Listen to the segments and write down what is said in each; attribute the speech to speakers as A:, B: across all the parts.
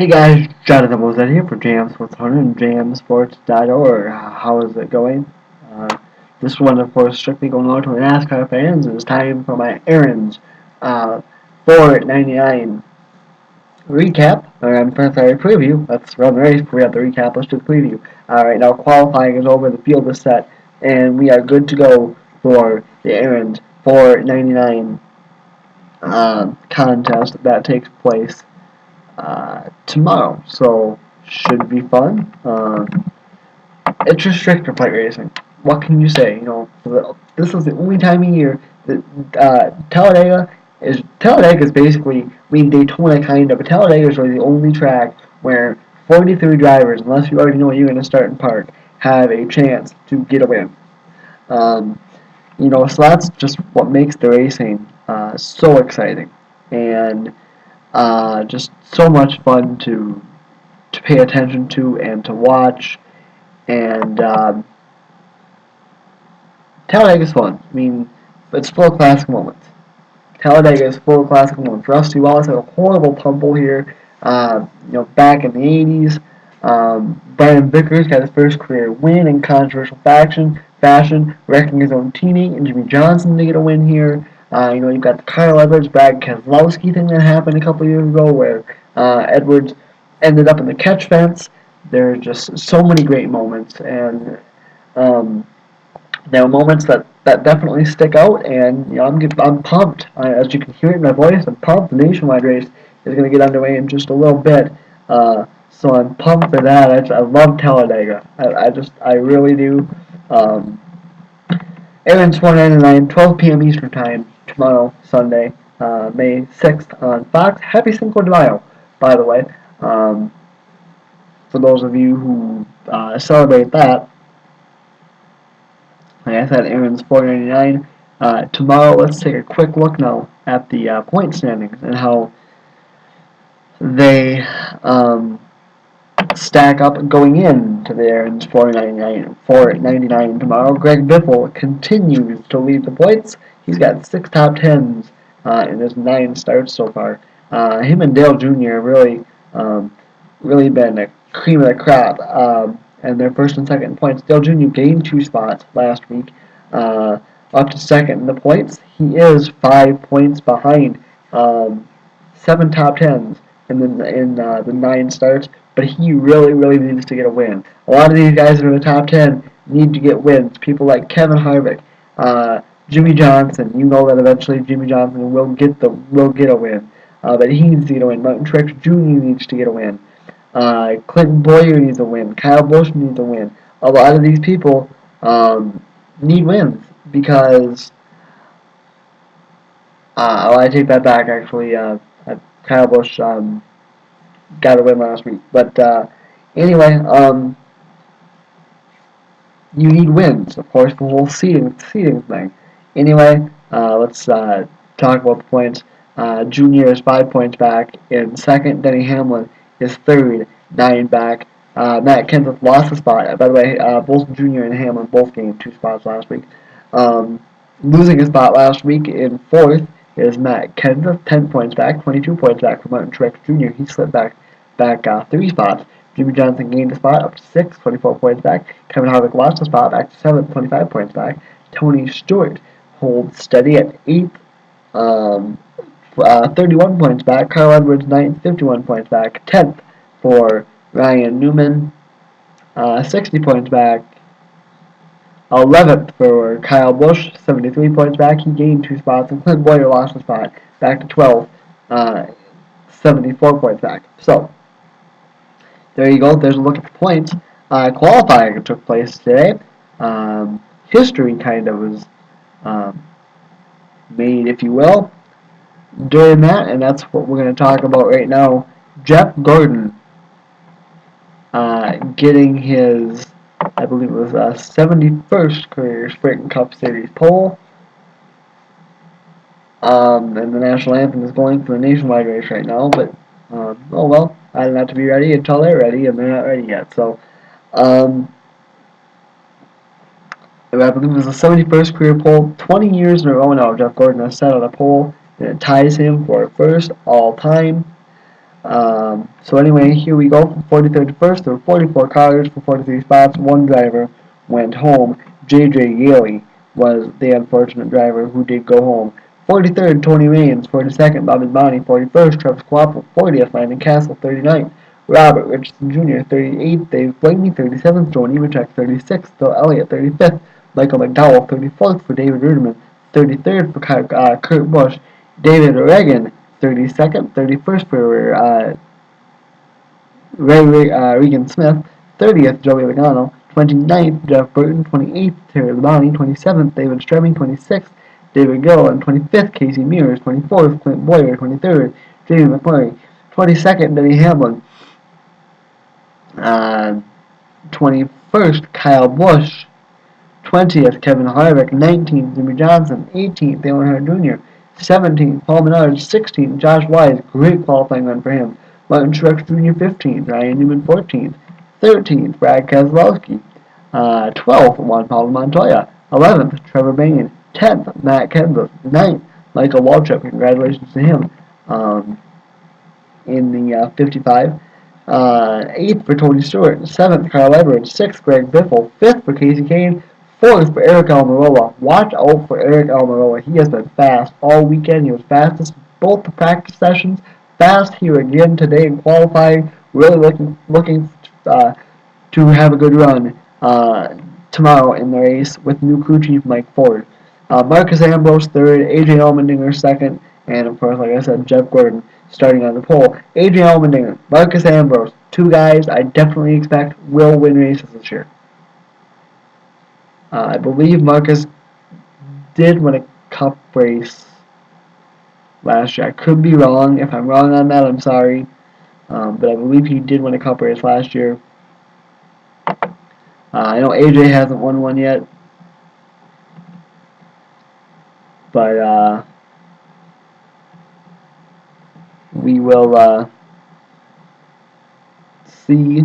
A: Hey guys, Jonathan Mosette here for JM Sports 100 and JMSports.org. How is it going? Uh, this one, of course, strictly going out to the NASCAR fans. It's time for my errands. For 99 recap, or I'm sorry, preview. Let's run the race before we have the recap. Let's do the preview. Right now, qualifying is over, the field is set, and we are good to go for the errands for 99 contest that takes place tomorrow, so should be fun. It's restrictor plate racing. What can you say? This is the only time of year that Talladega is basically Daytona kind of, but Talladega is really the only track where 43 drivers, unless you already know you're going to start and park, have a chance to get a win. Um, so that's just what makes the racing so exciting and just so much fun to pay attention to and to watch. And Talladega is fun. I mean, it's full of classic moments. Talladega is full of classic moments. Rusty Wallace had a horrible tumble here, back in the 80s. Brian Vickers got his first career win in controversial fashion, wrecking his own teammate and Jimmy Johnson to get a win here. You've got the Carl Edwards, Brad Keselowski thing that happened a couple years ago where Edwards ended up in the catch fence. There's just so many great moments, and um, there are moments that definitely stick out, and I'm pumped. As you can hear it in my voice, I'm pumped. The nationwide race is going to get underway in just a little bit, so I'm pumped for that. I love Talladega. I really do. Um, Aaron's 499, 12 p.m. Eastern Time tomorrow, Sunday, May 6th on Fox. Happy Cinco de Mayo, by the way. Um, for those of you who celebrate that. Like I said, Aaron's 499. Tomorrow, let's take a quick look now at the point standings and how they stack up going into the Aaron's 499 tomorrow. Greg Biffle continues to lead the points. He's got 6 top 10s in his 9 starts so far. Him and Dale Jr. really been a cream of the crop. And their first and second points. Dale Jr. gained 2 spots last week, up to second in the points. He is 5 points behind, 7 top 10s in the 9 starts, but he really needs to get a win. A lot of these guys that are in the top 10 need to get wins. People like Kevin Harvick, Jimmy Johnson. You know that eventually Jimmy Johnson will get a win, but he needs to get a win. Martin Truex Jr. needs to get a win. Clinton Boyer needs a win. Kyle Busch needs a win. A lot of these people need wins because I take that back. Actually, Kyle Busch got a win last week. But anyway, you need wins, of course, the whole seeding thing. Anyway, let's talk about the points. Junior is 5 points back in second. Denny Hamlin is third, 9 back. Matt Kenseth lost a spot. By the way, both Junior and Hamlin both gained 2 spots last week. Losing a spot last week in fourth is Matt Kenseth, 10 points back, 22 points back from Martin Truex Jr. He slipped back 3 spots. Jimmy Johnson gained a spot up to 6th, 24 points back. Kevin Harvick lost a spot back to 7th, 25 points back. Tony Stewart holds steady at 8th, 31 points back. Carl Edwards 9th, 51 points back. 10th for Ryan Newman, 60 points back. 11th for Kyle Busch, 73 points back. He gained 2 spots. And Clint Boyer lost a spot back to 12th, 74 points back. So, there you go. There's a look at the points. Qualifying took place today. History kind of was made, if you will, during that, and that's what we're going to talk about right now. Jeff Gordon getting his, I believe it was 71st career Sprint Cup Series pole. And the national anthem is going for the nationwide race right now, but oh well, I don't have to be ready until they're ready, and they're not ready yet. So, I believe it was the 71st career pole. 20 years in a row now, Jeff Gordon has set on a pole, and it ties him for first all time. So anyway, here we go from 43rd to 1st. There were 44 cars for 43 spots. One driver went home. J.J. Yaley was the unfortunate driver who did go home. 43rd, Tony Raines. 42nd, Bobby Bonney. 41st, Travis Quapple. 40th, Landon Castle. 39th, Robert Richardson Jr. 38th, Dave Blaney. 37th, Joe Nemechek. 36th, Phil Elliott. 35th, Michael McDowell. 34th for David Ruderman. 33rd for Kurt Busch. David Reagan. 32nd, 31st for Regan Smith. 30th, Joey Logano. 29th, Jeff Burton. 28th, Terry Labonte. 27th, David Stremming. 26th, David Gill. And 25th, Casey Mears. 24th, Clint Boyer. 23rd, Jamie McMurray. 22nd, Denny Hamlin. 21st, Kyle Busch. 20th, Kevin Harvick. 19th, Jimmy Johnson. 18th, Dale Earnhardt Jr. 17th, Paul Menard. 16th, Josh Wise. Great qualifying run for him. Martin Truex Jr. 15th, Ryan Newman 14th. 13th, Brad Keselowski. 12th, Juan Pablo Montoya. 11th, Trevor Bayne. 10th, Matt Kenseth. 9th, Michael Waltrip. Congratulations to him in the 55. 8th for Tony Stewart. 7th, Carl Edwards. 6th, Greg Biffle. 5th for Casey Kane. 4th for Eric Almirola. Watch out for Eric Almirola. He has been fast all weekend. He was fastest both the practice sessions. Fast here again today in qualifying. Really looking to have a good run tomorrow in the race with new crew chief Mike Ford. Marcus Ambrose third, AJ Allmendinger second, and of course, like I said, Jeff Gordon starting on the pole. AJ Allmendinger, Marcus Ambrose, two guys I definitely expect will win races this year. I believe Marcus did win a cup race last year. I could be wrong. If I'm wrong on that, I'm sorry. But I believe he did win a cup race last year. I know AJ hasn't won one yet. But we will see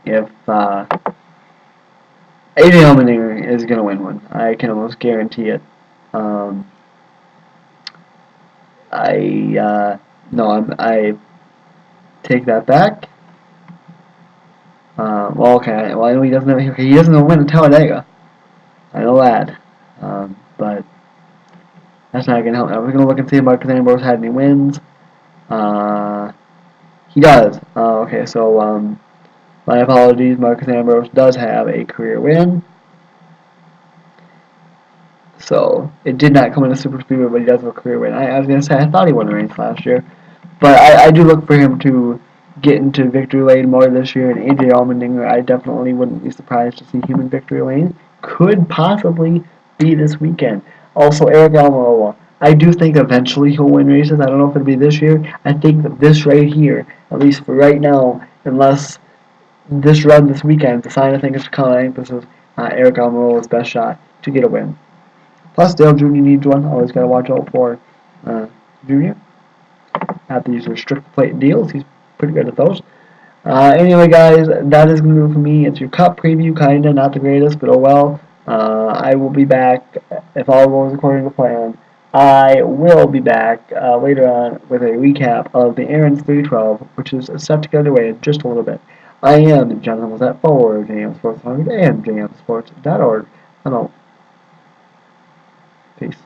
A: if AJ Allmendinger is going to win one. I can almost guarantee it. I take that back. Okay. Well, I know he doesn't win at Talladega. I know that. But that's not going to help. Now we're going to look and see if Marcus Ambrose had any wins. He does. Okay, so my apologies. Marcus Ambrose does have a career win. So it did not come in a super speedway, but he does have a career win. I was going to say I thought he won a race last year, but I do look for him to get into victory lane more this year. And AJ Allmendinger, I definitely wouldn't be surprised to see him in victory lane. Could possibly be this weekend. Also, Eric Almirola. I do think eventually he'll win races. I don't know if it'll be this year. I think that this right here, at least for right now, unless this run this weekend, the sign of things to come, I think this is Eric Almirola's best shot to get a win. Plus, Dale Jr. needs one. Always got to watch out for Jr. Have these restricted plate deals. He's pretty good at those. Anyway, guys, that is going to do it for me. It's your Cup preview, kinda. Not the greatest, but oh well. I will be back if all goes according to plan. I will be back later on with a recap of the Aaron's 312, which is set to get underway in just a little bit. I am Jonathan Lizette for JM Sports 100 and JMSports.org. I'm out. Peace.